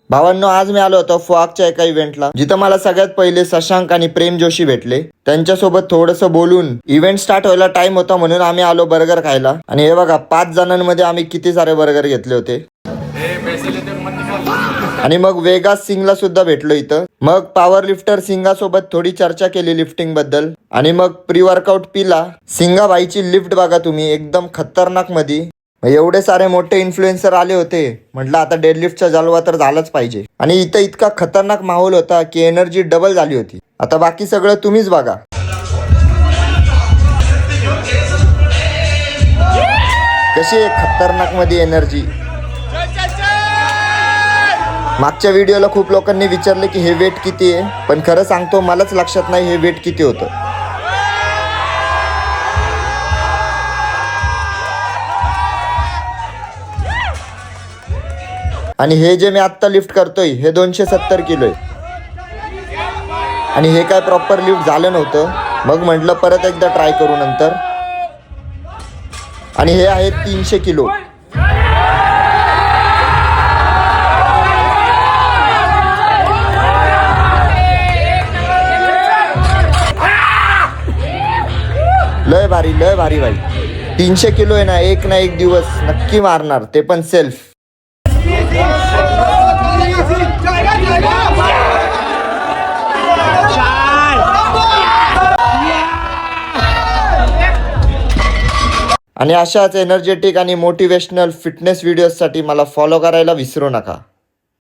भावांनो, आज मी आलो होतो फॉकच्या एका इव्हेंटला, जिथं मला सगळ्यात पहिले शशांक आणि प्रेम जोशी भेटले. त्यांच्यासोबत थोडंसं बोलून इव्हेंट स्टार्ट व्हायला टाइम होता म्हणून आम्ही आलो बर्गर खायला. आणि हे बघा, 5 जणांमध्ये आम्ही किती सारे बर्गर घेतले होते. आणि मग वेगास सिंगला सुद्धा भेटलो इथं. मग पॉवर लिफ्टर सिंगासोबत थोडी चर्चा केली लिफ्टिंग बद्दल. आणि मग प्री वर्कआउट पिला. सिंगाबाईची लिफ्ट बघा तुम्ही, एकदम खतरनाक मध्ये. एवढे सारे मोठे इन्फ्लुएन्सर आले होते, म्हटलं आता डेडलिफ्टचा जलवा तर झालाच पाहिजे. आणि इथं इतका खतरनाक माहोल होता की एनर्जी डबल झाली होती. आता बाकी सगळं तुम्हीच बघा. कशी आहे खतरनाक मध्ये एनर्जी. मागच्या व्हिडिओला खूप लोकांनी विचारले की हे वेट किती आहे, पण खरं सांगतो मलाच लक्षात नाही हे वेट किती होतं. आणि हे जे मी आत्ता लिफ्ट करतोय हे 270 किलो आहे. आणि हे काय प्रॉपर लिफ्ट झालं नव्हतं, मग म्हटलं परत एकदा ट्राय करू नंतर. आणि हे आहे 300 किलो. लय भारी भाई. 300 किलो आहे ना, एक ना एक दिवस नक्की मारणार, ते पण सेल्फ. आणि अशाच एनर्जेटिक आणि मोटिवेशनल फिटनेस व्हिडिओजसाठी मला फॉलो करायला विसरू नका.